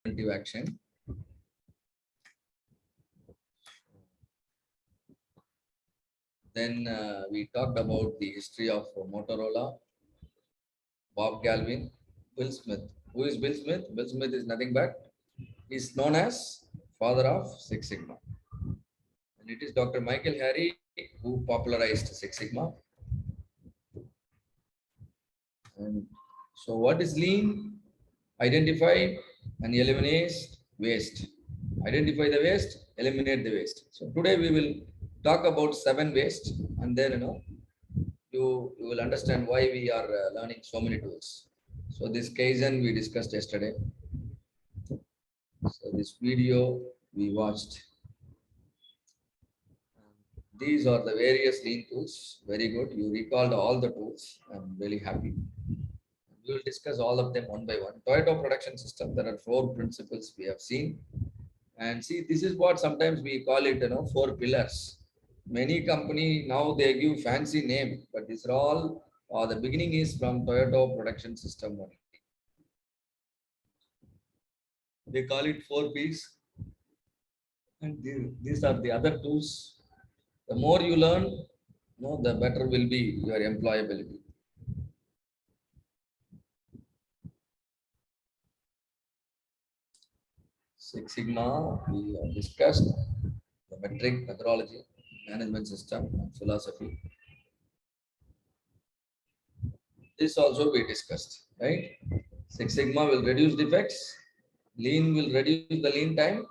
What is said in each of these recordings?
preventive action. Then we talked about the history of Motorola, Bob Galvin, Bill Smith. Who is Bill Smith? Bill Smith is nothing but is known as father of Six Sigma. And it is Dr. Michael Harry who popularized Six Sigma. And so what is lean? Identify and eliminate waste. Identify the waste, eliminate the waste. So today we will talk about 7 waste, and then you will understand why we are learning so many tools. So this Kaizen we discussed yesterday. So this video we watched. These are the various lean tools. Very good. You recalled all the tools. I'm really happy. We will discuss all of them one by one. Toyota production system. There are 4 principles we have seen. And see, this is what sometimes we call it, 4 pillars. Many company now they give fancy name, but these are all, the beginning is from Toyota production system only. They call it 4 P's. And these are the other tools. The more you learn, the better will be your employability. Six Sigma, we have discussed the metric, methodology, management system, and philosophy. This also we discussed, right? Six Sigma will reduce defects. Lean will reduce the lean time.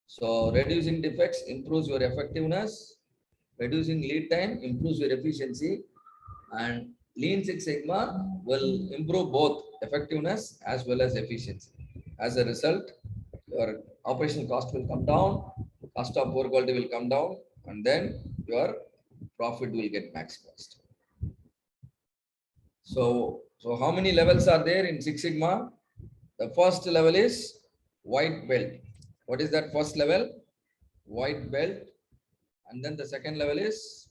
So reducing defects improves your effectiveness. Reducing lead time improves your efficiency. And Lean Six Sigma will improve both effectiveness as well as efficiency. As a result, your operational cost will come down, cost of poor quality will come down, and then your profit will get maximized. So how many levels are there in Six Sigma? The first level is white belt. What is that first level? White belt. And then the second level is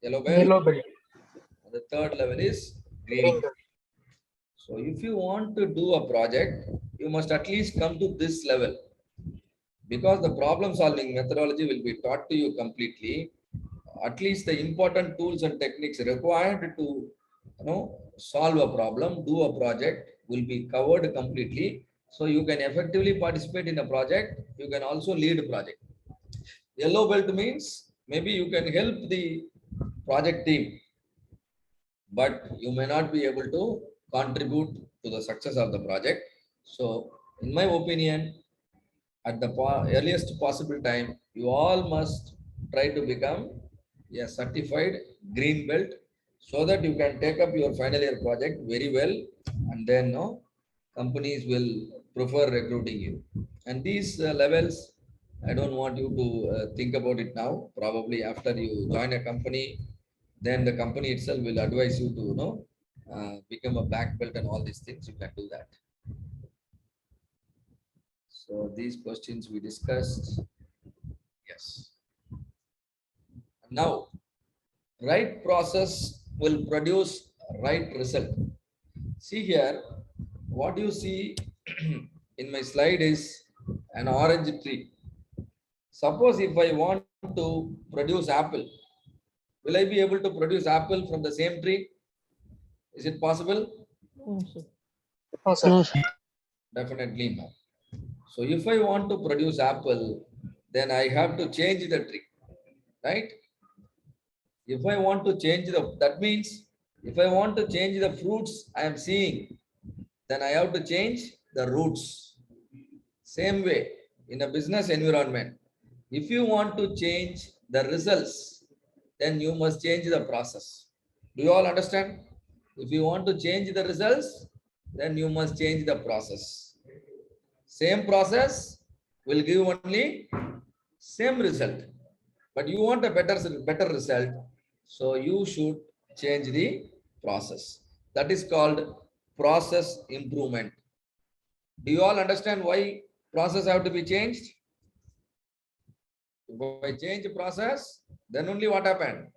yellow belt. Yellow belt. And the third level is green belt. So if you want to do a project, you must at least come to this level, because the problem solving methodology will be taught to you completely. At least the important tools and techniques required to solve a problem, do a project will be covered completely. So you can effectively participate in a project. You can also lead a project. Yellow belt means maybe you can help the project team, but you may not be able to contribute to the success of the project. So in my opinion, at the earliest possible time, you all must try to become a certified green belt, so that you can take up your final year project very well, and then companies will prefer recruiting you. And these levels, I don't want you to think about it now. Probably after you join a company, then the company itself will advise you to become a black belt and all these things. You can do that. So these questions we discussed. Yes. Now, right process will produce right result. See here, what you see in my slide is an orange tree. Suppose if I want to produce apple, will I be able to produce apple from the same tree? Is it possible? No, sir. No, sir. Definitely no. So if I want to produce apple, then I have to change the tree, right? If I want to change that means if I want to change the fruits I am seeing, then I have to change the roots. Same way, in a business environment, if you want to change the results, then you must change the process. Do you all understand? If you want to change the results, then you must change the process. Same process will give only same result, but you want a better result, so you should change the process. That is called process improvement. Do you all understand why process have to be changed? If I change the process, then only what happened?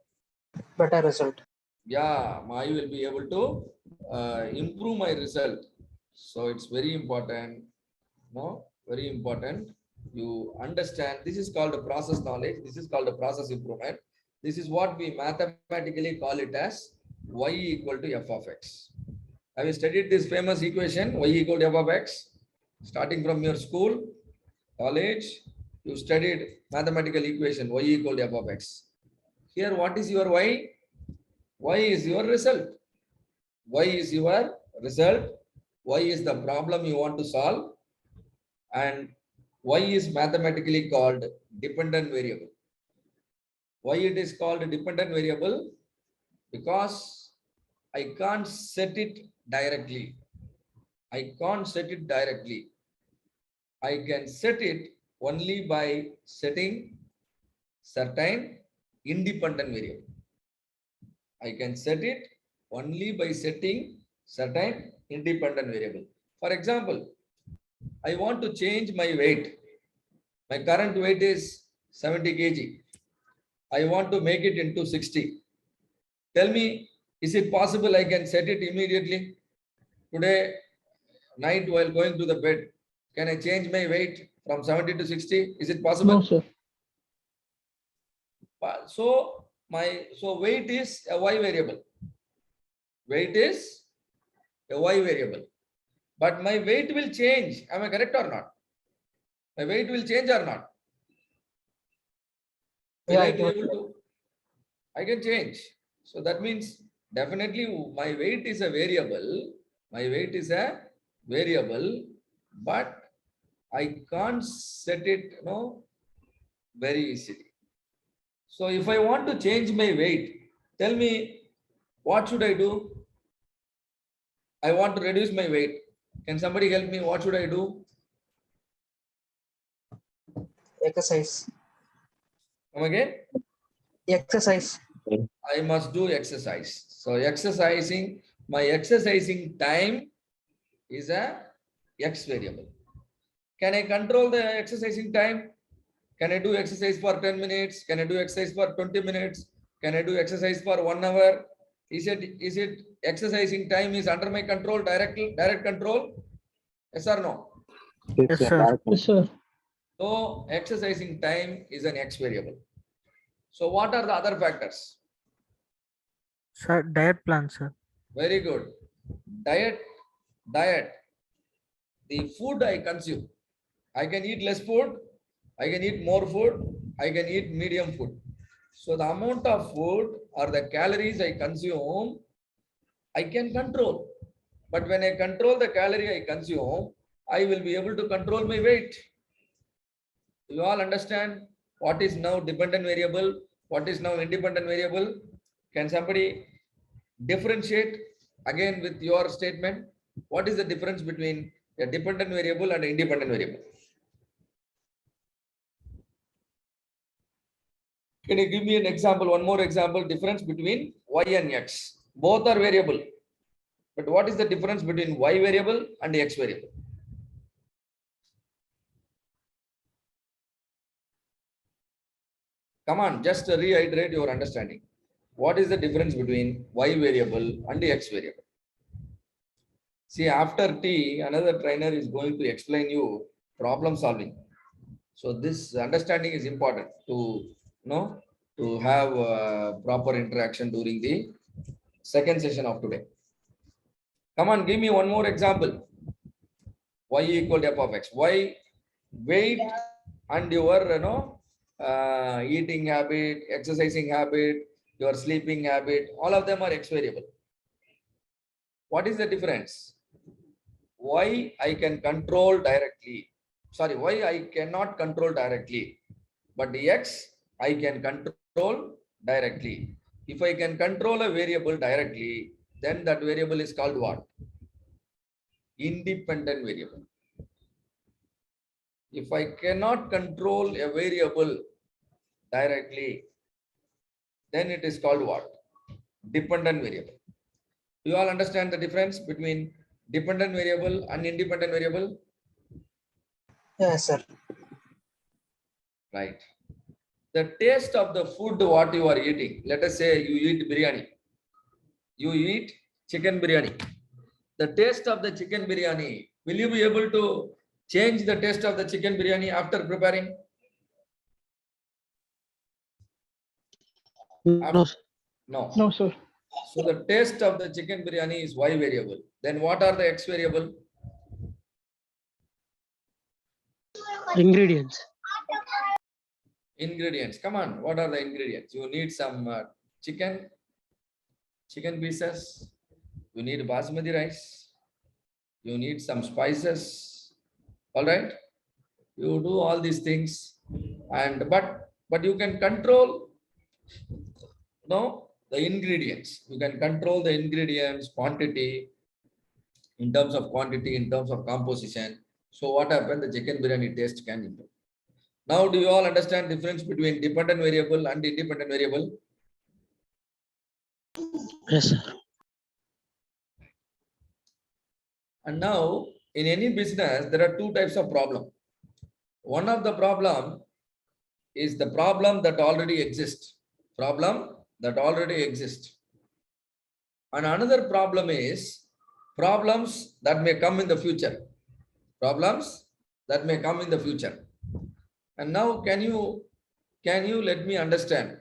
Better result. Yeah, I will be able to improve my result. So it's very important. No, very important. You understand. This is called a process knowledge. This is called a process improvement. This is what we mathematically call it as y equal to f of x. Have you studied this famous equation y equal to f of x? Starting from your school, college, you studied mathematical equation y equal to f of x. Here, what is your y? Y is your result. Y is your result. Y is the problem you want to solve. And y is mathematically called dependent variable. Why it is called dependent variable? Because I can't set it directly. I can't set it directly. I can set it only by setting certain independent variable. I can set it only by setting certain independent variable. For example, I want to change my weight. My current weight is 70 kg. I want to make it into 60. Tell me, is it possible I can set it immediately? Today night while going to the bed, can I change my weight from 70 to 60? Is it possible? No, sir. So weight is a y variable. Weight is a y variable. But my weight will change. Am I correct or not? My weight will change or not? Will Yeah, I I be got able to? I can change. So that means definitely my weight is a variable. My weight is a variable, but I can't set it, very easily. So if I want to change my weight, tell me what should I do? I want to reduce my weight. Can somebody help me? What should I do? exercise. Come again? Exercise. I must do exercise. So exercising, my exercising time is a x variable. Can I control the exercising time? Can I do exercise for 10 minutes? Can I do exercise for 20 minutes? Can I do exercise for 1 hour? Is it exercising time is under my control, direct control? Yes or no? Yes, sir. Yes, sir. So exercising time is an x variable. So what are the other factors? Sir, diet plan, sir. Very good. Diet. The food I consume. I can eat less food. I can eat more food. I can eat medium food. So the amount of food or the calories I consume, I can control. But when I control the calorie I consume, I will be able to control my weight. You all understand what is now dependent variable, what is now independent variable? Can somebody differentiate again with your statement? What is the difference between a dependent variable and an independent variable? Can you give me an example, one more example, difference between y and x? Both are variable. But what is the difference between y variable and x variable? Come on, just reiterate your understanding. What is the difference between y variable and the x variable? See, after T, another trainer is going to explain you problem solving. So this understanding is important to to have proper interaction during the second session of today. Come on, give me one more example. Y equal to f of x. Y weight and your eating habit, exercising habit, your sleeping habit, all of them are x variable. What is the difference? Y I can control directly. Sorry, Y I cannot control directly, but the x I can control directly. If I can control a variable directly, then that variable is called what? Independent variable. If I cannot control a variable directly, then it is called what? Dependent variable. Do you all understand the difference between dependent variable and independent variable? Yes, sir. Right. The taste of the food what you are eating. Let us say you eat biryani. You eat chicken biryani. The taste of the chicken biryani, will you be able to change the taste of the chicken biryani after preparing? No, sir. No. No, sir. So the taste of the chicken biryani is Y variable. Then what are the X variable? Ingredients. Ingredients. Come on, what are the ingredients? You need some chicken pieces. You need basmati rice. You need some spices. All right. You do all these things, and but you can control, the ingredients. You can control the ingredients quantity in terms of quantity, in terms of composition. So what happened? The chicken biryani taste can improve. Now, do you all understand difference between dependent variable and independent variable? Yes, sir. And now, in any business, there are two types of problem. One of the problem is the problem that already exists. Problem that already exists. And another problem is problems that may come in the future. Problems that may come in the future. And now, can you let me understand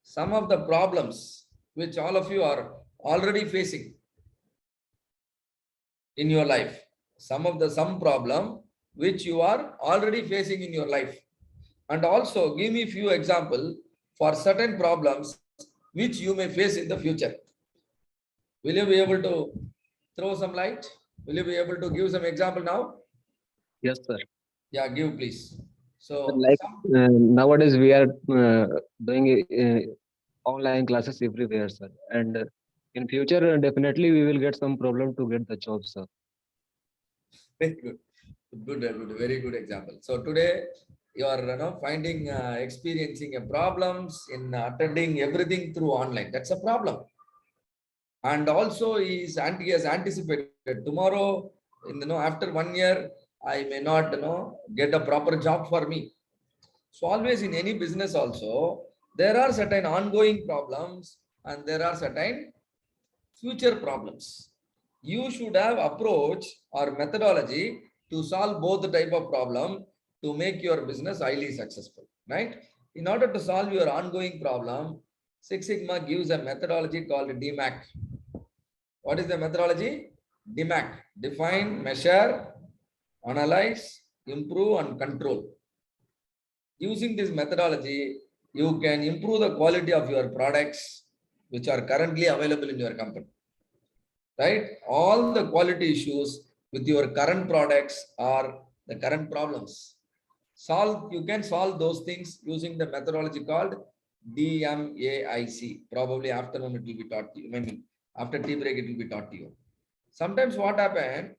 some of the problems which all of you are already facing in your life? Some problem which you are already facing in your life. And also give me few examples for certain problems which you may face in the future. Will you be able to throw some light? Will you be able to give some example now? Yes, sir. Yeah, give please. So Like nowadays we are doing online classes everywhere, sir. And in future, definitely we will get some problem to get the job, sir. very good. Very good example. So today you are finding experiencing problems in attending everything through online. That's a problem. And also he has anticipated tomorrow, after 1 year, I may not get a proper job for me. So always in any business also, there are certain ongoing problems and there are certain future problems. You should have approach or methodology to solve both the type of problem to make your business highly successful, right? In order to solve your ongoing problem, Six Sigma gives a methodology called DMAC. What is the methodology? DMAC. Define, measure, analyze, improve, and control. Using this methodology, you can improve the quality of your products which are currently available in your company. Right? All the quality issues with your current products or the current problems. You can solve those things using the methodology called DMAIC. Probably afternoon it will be taught to you. Maybe after tea break it will be taught to you. Sometimes what happens,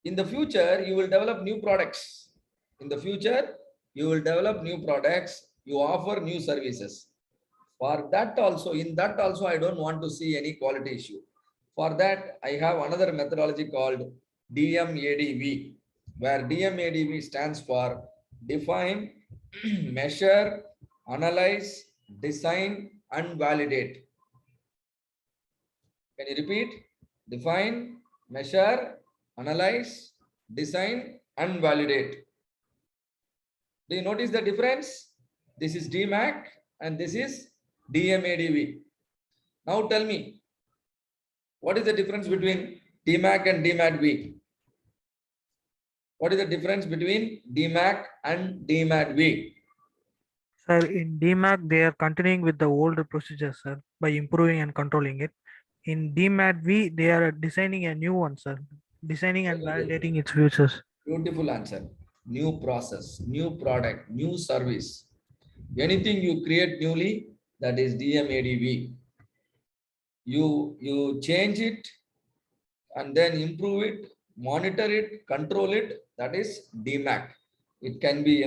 in the future, you will develop new products. In the future, you will develop new products. You offer new services. For that also, I don't want to see any quality issue. For that, I have another methodology called DMADV, where DMADV stands for define, measure, analyze, design, and validate. Can you repeat? Define, measure, analyze, design, and validate. Do you notice the difference? This is DMAC and this is DMADV. Now tell me, what is the difference between DMAC and DMADV? What is the difference between DMAC and DMADV? Sir, in DMAC, they are continuing with the older procedure, sir, by improving and controlling it. In DMADV, they are designing a new one, sir, designing and validating its features. Beautiful answer. New process, new product, new service. Anything you create newly, that is DMADV. You change it and then improve it, monitor it, control it. That is DMAC. It can be,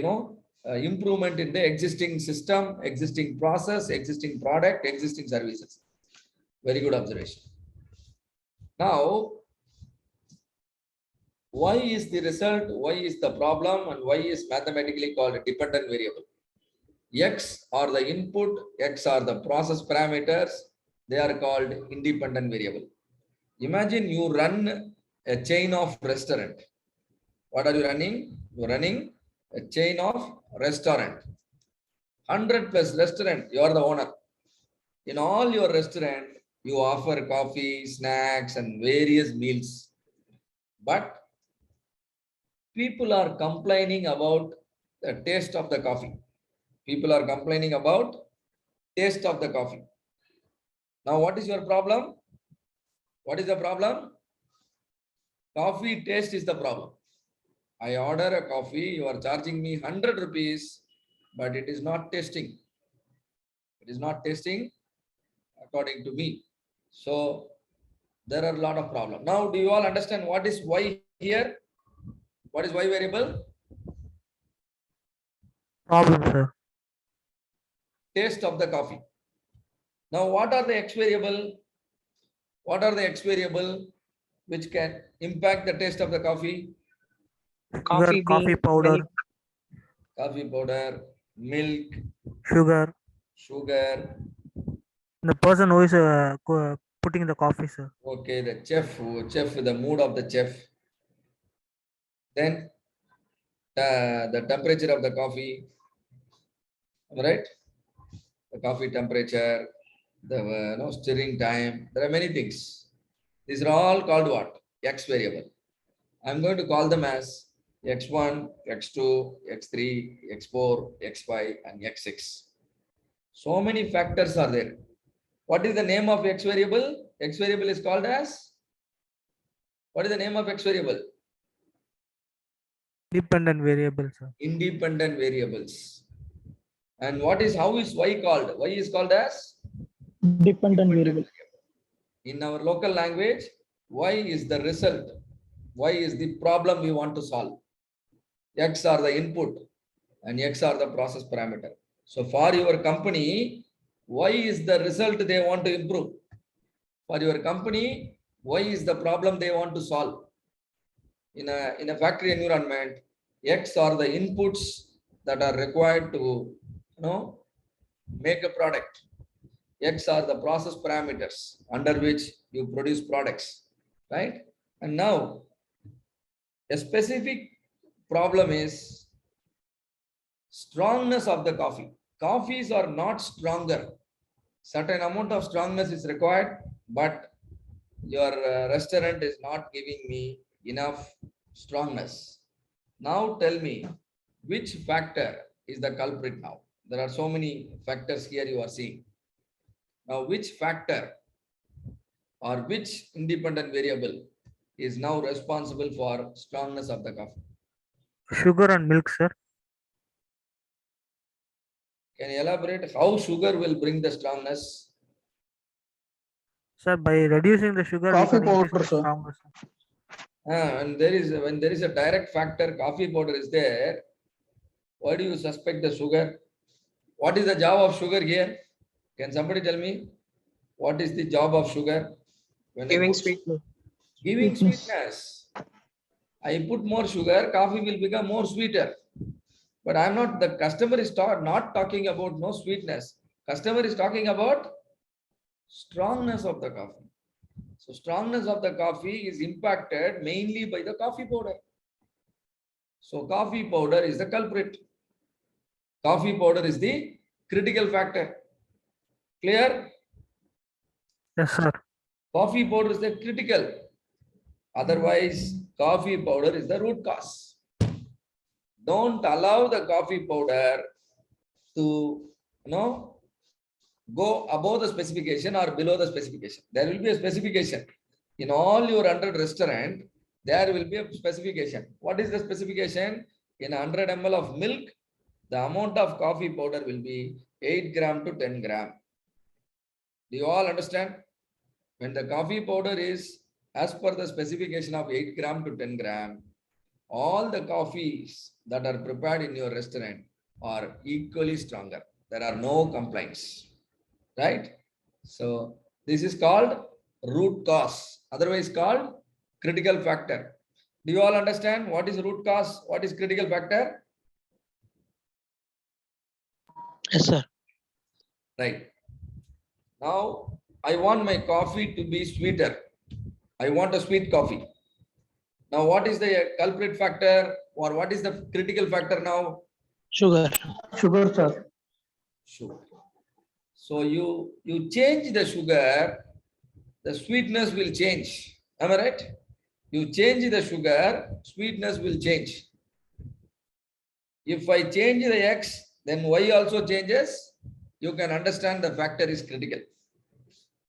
improvement in the existing system, existing process, existing product, existing services. Very good observation. Now, why is the result, why is the problem, and why is mathematically called a dependent variable? X are the input, X are the process parameters, they are called independent variable. Imagine you run a chain of restaurant. What are you running? You're running a chain of restaurant. 100 plus restaurant, you are the owner. In all your restaurant, you offer coffee, snacks, and various meals. But people are complaining about the taste of the coffee. People are complaining about taste of the coffee. Now, what is your problem? What is the problem? Coffee taste is the problem. I order a coffee, you are charging me 100 rupees, but it is not tasting. It is not tasting according to me. So there are a lot of problems. Now, do you all understand what is Y here? What is Y variable? Problem, sir. Taste of the coffee. Now, what are the X variable? What are the X variable which can impact the taste of the coffee? Sugar, coffee powder, milk. Coffee powder, milk, sugar. sugar. The person who is putting the coffee, sir. Okay, the chef, the mood of the chef. Then the temperature of the coffee, right? The coffee temperature, the stirring time. There are many things. These are all called what? X variable. I'm going to call them as X1, X2, X3, X4, X5, and X6. So many factors are there. What is the name of X variable? X variable is called as? What is the name of X variable? Dependent variable, sir. Independent variables. And how is Y called? Y is called as? Dependent variable. In our local language, Y is the result. Y is the problem we want to solve. X are the input and X are the process parameter. So for your company, Y is the result they want to improve. For your company, Y is the problem they want to solve. In a factory environment, X are the inputs that are required to make a product. X are the process parameters under which you produce products, right? And now a specific problem is strongness of the coffee. Coffees are not stronger. Certain amount of strongness is required, but your restaurant is not giving me enough strongness. Now tell me, which factor is the culprit now? There are so many factors here you are seeing. Now, which factor or which independent variable is now responsible for strongness of the coffee? Sugar and milk, sir. Can you elaborate how sugar will bring the strongness? Sir, by reducing the sugar, we Coffee can increase powder, the sir. strongness. And when there is a direct factor, coffee powder is there. Why do you suspect the sugar? What is the job of sugar here? Can somebody tell me what is the job of sugar? When Giving sweetness. Giving Sweetness. sweetness. I put more sugar, coffee will become more sweeter. But I'm not, the customer is not talking about no sweetness. Customer is talking about strongness of the coffee. So strongness of the coffee is impacted mainly by the coffee powder. So coffee powder is the culprit. Coffee powder is the critical factor. Clear? Yes, sir. Coffee powder is the critical. Otherwise, coffee powder is the root cause. Don't allow the coffee powder to go above the specification or below the specification. There will be a specification. In all your 100 restaurant, there will be a specification. What is the specification? In 100 ml of milk, the amount of coffee powder will be 8 gram to 10 gram. Do you all understand? When the coffee powder is as per the specification of 8 gram to 10 gram, all the coffees that are prepared in your restaurant are equally stronger. There are no complaints, right? So this is called root cause, otherwise called critical factor. Do you all understand what is root cause? What is critical factor? Yes, sir. Right. Now I want my coffee to be sweeter. I want a sweet coffee. Now, what is the culprit factor or what is the critical factor now? Sugar. Sugar, sir. Sugar. So you change the sugar, the sweetness will change. Am I right? You change the sugar, sweetness will change. If I change the X, then Y also changes. You can understand the factor is critical.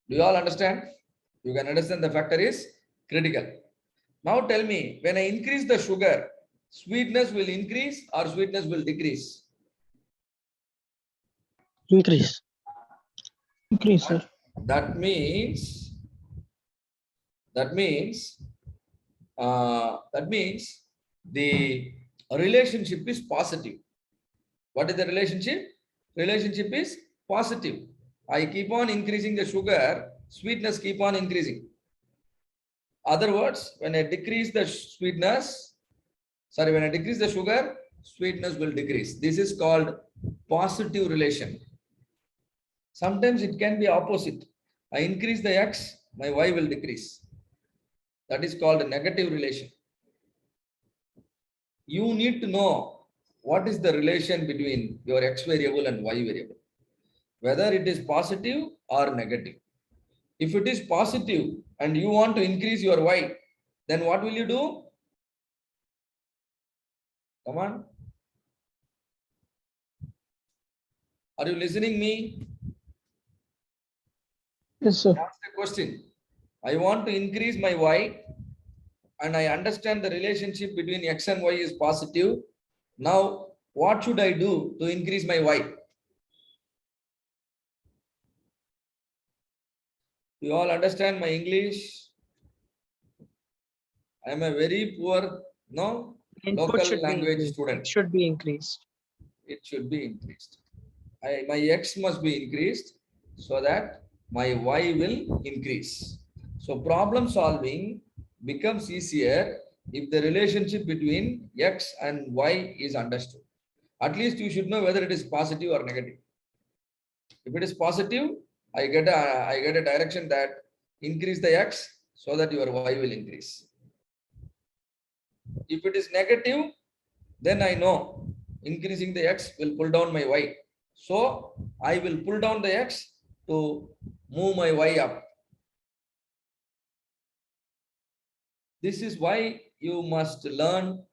Do you all understand? You can understand the factor is critical. Now tell me, when I increase the sugar, sweetness will increase or sweetness will decrease? Increase. Increase, sir. That means that means the relationship is positive. What is the relationship? Relationship is positive. I keep on increasing the sugar, sweetness keep on increasing. Other words, when I decrease the sweetness, when I decrease the sugar, sweetness will decrease. This is called positive relation. Sometimes it can be opposite. I increase the X, my Y will decrease. That is called a negative relation. You need to know what is the relation between your X variable and Y variable, whether it is positive or negative. If it is positive and you want to increase your Y, then what will you do? Come on. Are you listening me? Yes, sir. Ask the question. I want to increase my Y and I understand the relationship between X and Y is positive. Now, what should I do to increase my Y? You all understand my English? I am a very poor, local language student. Should be increased. It should be increased. My X must be increased so that my Y will increase. So problem solving becomes easier if the relationship between X and Y is understood. At least you should know whether it is positive or negative. If it is positive, I get a direction that increase the X so that your Y will increase. If it is negative, then I know increasing the X will pull down my Y. So I will pull down the X to move my Y up. This is why you must learn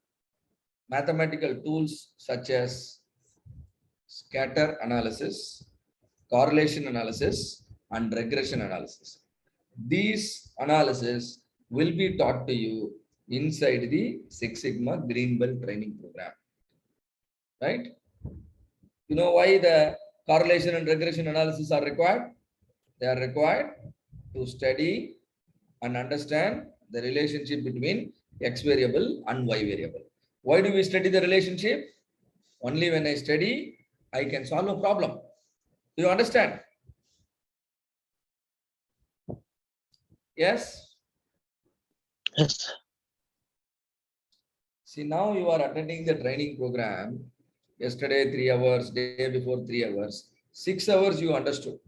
mathematical tools such as scatter analysis, correlation analysis, and regression analysis. These analysis will be taught to you inside the Six Sigma Green Belt training program. Right? You know why the correlation and regression analysis are required? They are required to study and understand the relationship between X variable and Y variable. Why do we study the relationship? Only when I study, I can solve a problem. Do you understand? Yes? Yes. See, now you are attending the training program. Yesterday, 3 hours, day before 3 hours, 6 hours you understood.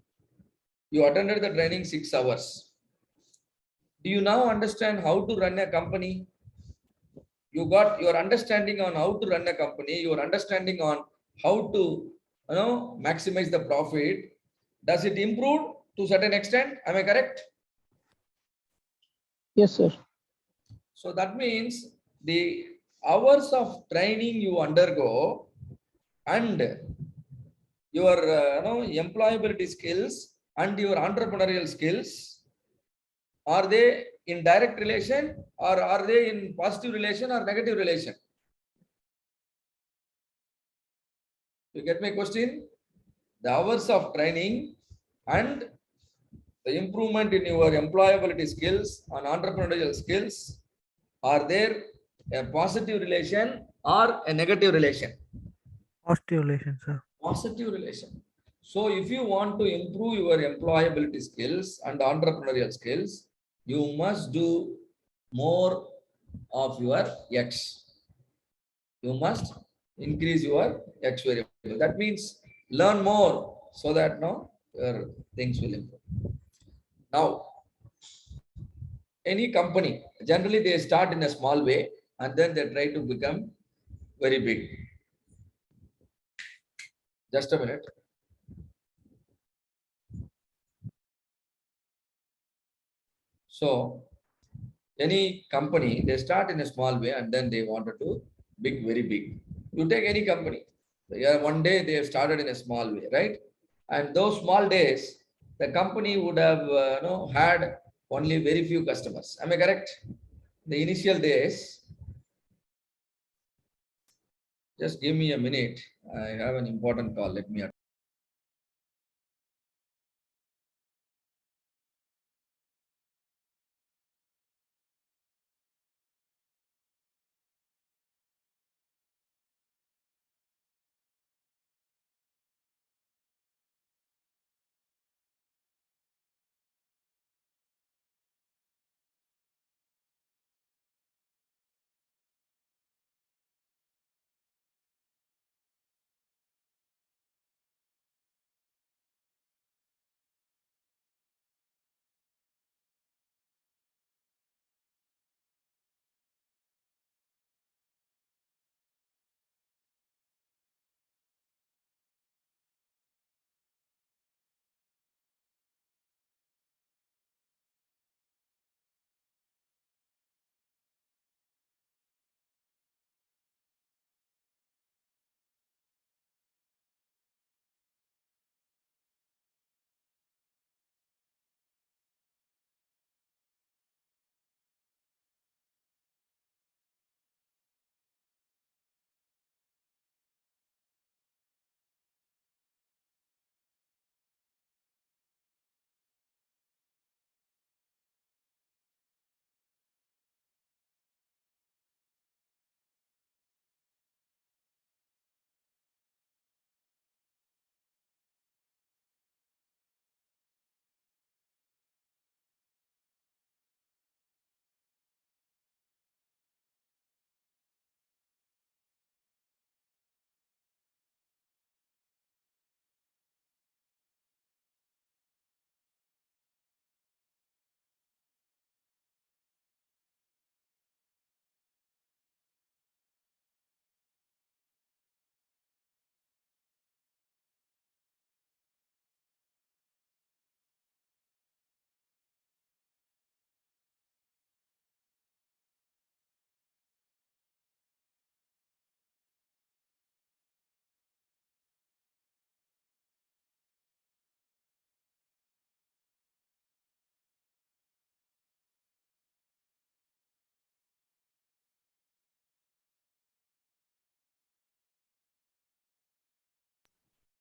You attended the training 6 hours. Do you now understand how to run a company? You got your understanding on how to run a company, your understanding on how to maximize the profit. Does it improve to a certain extent? Am I correct? Yes, sir. So that means the hours of training you undergo and your employability skills and your entrepreneurial skills, are they in direct relation or are they in positive relation or negative relation? You get my question? The hours of training and the improvement in your employability skills and entrepreneurial skills, are there a positive relation or a negative relation? Positive relation, sir. Positive relation. So if you want to improve your employability skills and entrepreneurial skills, you must do more of your X. You must increase your X variable. That means learn more so that your things will improve. Now, any company, generally they start in a small way and then they try to become very big. Just a minute. So any company, they start in a small way and then they wanted to big, very big. You take any company. Yeah, one day they have started in a small way, right? And those small days, the company would have had only very few customers. Am I correct? The initial days, just give me a minute. I have an important call. Let me.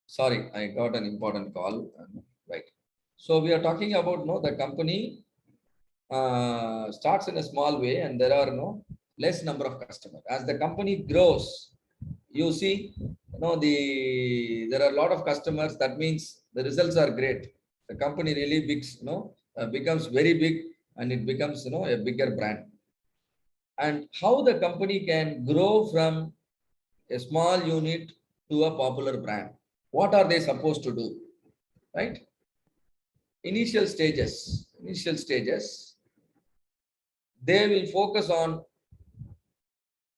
Sorry, I got an important call. Right. So we are talking about the company starts in a small way and there are no less number of customers. As the company grows, you see, there are a lot of customers. That means the results are great. The company really big, becomes very big and it becomes a bigger brand. And how the company can grow from a small unit to a popular brand. What are they supposed to do? Right? Initial stages, they will focus on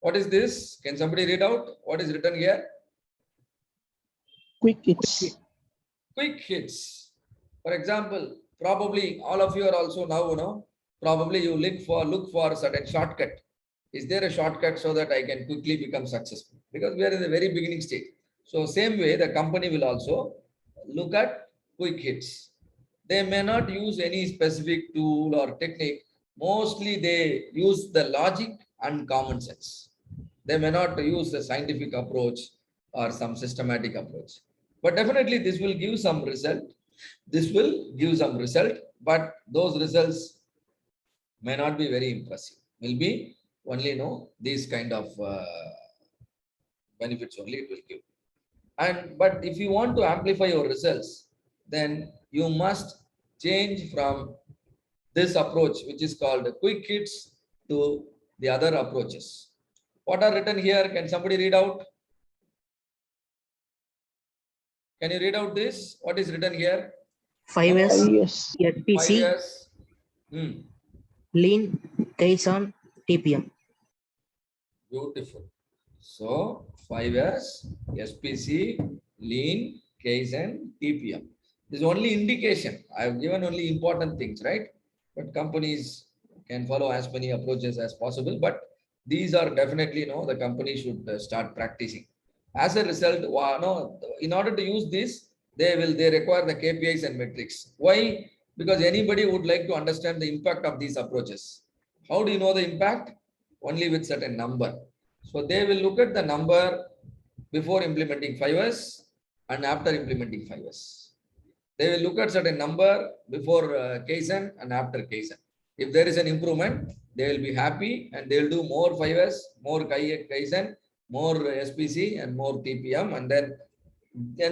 what is this? Can somebody read out what is written here? Quick hits. Quick hits. For example, probably all of you are also now, probably you look for a certain shortcut. Is there a shortcut so that I can quickly become successful? Because we are in the very beginning stage. So same way, the company will also look at quick hits. They may not use any specific tool or technique. Mostly they use the logic and common sense. They may not use the scientific approach or some systematic approach. But definitely this will give some result. But those results may not be very impressive. Will be only these kind of benefits only it will give. But if you want to amplify your results, then you must change from this approach, which is called quick hits, to the other approaches. What are written here? Can somebody read out? Can you read out this? What is written here? 5S, Yes. Five SPC, years. Lean, Kaizen, TPM. Beautiful. So 5S, SPC, Lean, Kaizen, TPM. This is only indication. I have given only important things, right? But companies can follow as many approaches as possible. But these are definitely, the company should start practicing. As a result, in order to use this, they require the KPIs and metrics. Why? Because anybody would like to understand the impact of these approaches. How do you know the impact? Only with certain number. So they will look at the number before implementing 5S and after implementing 5S. They will look at certain number before Kaizen and after Kaizen. If there is an improvement, they will be happy and they will do more 5S, more Kaizen, more SPC and more TPM, and then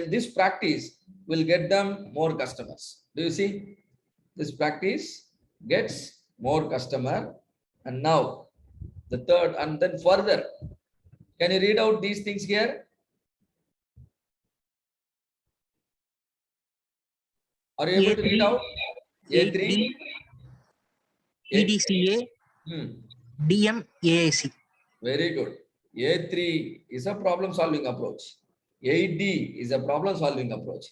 this practice will get them more customers. Do you see? This practice gets more customer, and now the third, and then further. Can you read out these things here? Are you able to read out? A3, EDCA, Hmm. DM, AAC. Very good. A3 is a problem solving approach. 8D is a problem solving approach.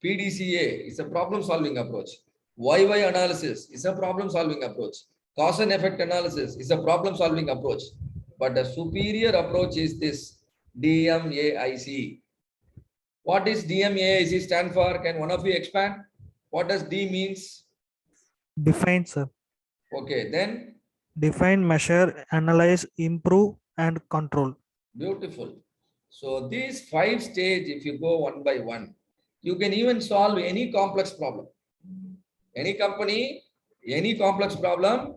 PDCA is a problem solving approach. YY analysis is a problem solving approach. Cause and effect analysis is a problem solving approach. But the superior approach is this DMAIC. What does DMAIC stand for? Can one of you expand? What does D means? Define, sir. Okay, then Define, measure, analyze, improve, and control. beautiful. So these 5 stages, if you go one by one, you can even solve any complex problem. Any company, any complex problem,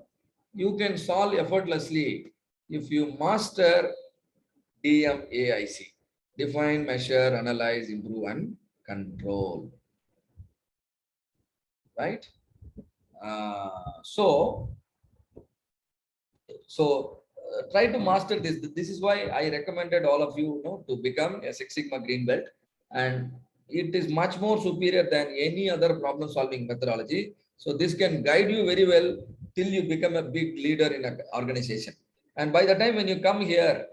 you can solve effortlessly if you master DMAIC. Define, measure, analyze, improve, and control. Right? Try to master this. This is why I recommended all of you, to become a Six Sigma Green Belt, and it is much more superior than any other problem solving methodology. So this can guide you very well till you become a big leader in an organization. And by the time when you come here,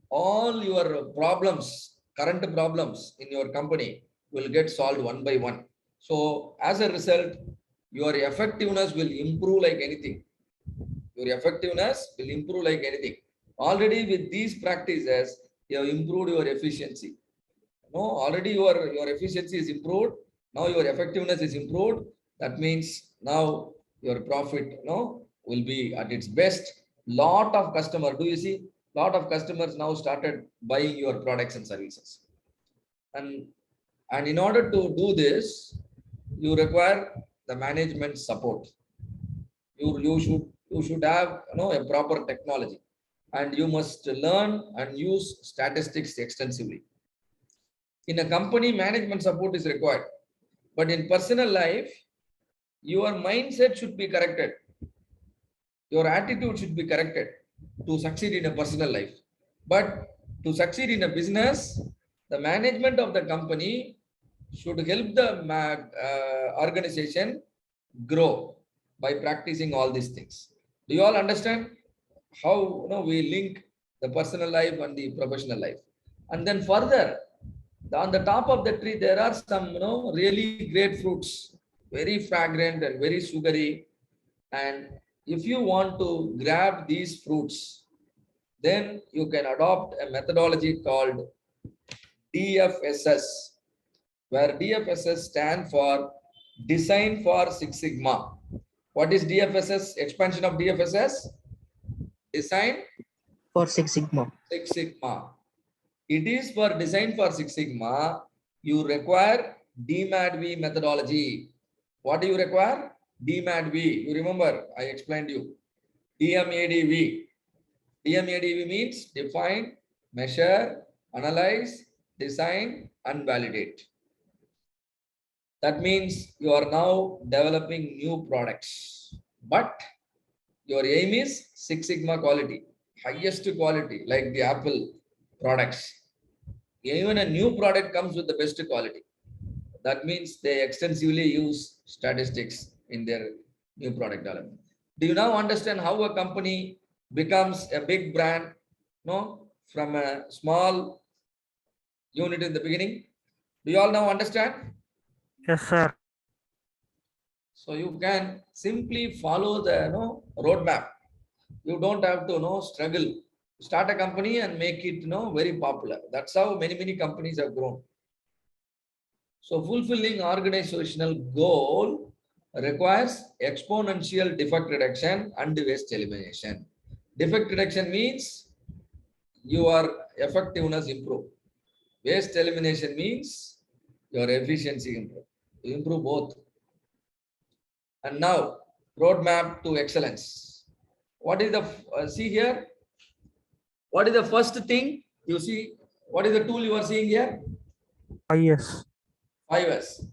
all your problems, current problems in your company will get solved one by one. So as a result, your effectiveness will improve like anything. Your effectiveness will improve like anything. Already with these practices, you have improved your efficiency. Already your efficiency is improved. Now your effectiveness is improved. That means now your profit, will be at its best. Lot of customers, do you see? Lot of customers now started buying your products and services. And in order to do this, you require the management support. You should have a proper technology, and you must learn and use statistics extensively. In a company, management support is required, but in personal life, your mindset should be corrected. Your attitude should be corrected to succeed in a personal life. But to succeed in a business, the management of the company should help the organization grow by practicing all these things. Do you all understand how we link the personal life and the professional life? And then further, on the top of the tree, there are some really great fruits, very fragrant and very sugary. And if you want to grab these fruits, then you can adopt a methodology called DFSS, where DFSS stands for Design for Six Sigma. What is DFSS? Expansion of DFSS? Design For Six Sigma. Six Sigma. It is for Design for Six Sigma. You require DMADV methodology. What do you require? DMADV. You remember, I explained you. DMADV. DMADV means define, measure, analyze, design, and validate. That means you are now developing new products, but your aim is Six Sigma quality, highest quality, like the Apple products. Even a new product comes with the best quality. That means they extensively use statistics in their new product development. Do you now understand how a company becomes a big brand? No, from a small unit in the beginning. Do you all now understand? Yes, sir. So you can simply follow the roadmap. You don't have to struggle. Start a company and make it very popular. That's how many companies have grown. So fulfilling organizational goal requires exponential defect reduction and waste elimination. Defect reduction means your effectiveness improve. Waste elimination means your efficiency improve. You improve both. And now, roadmap to excellence. What is the, see here? What is the first thing you see? What is the tool you are seeing here? Yes. 5S.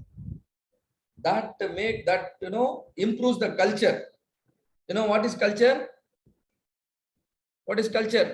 That improves the culture. You know what is culture? What is culture?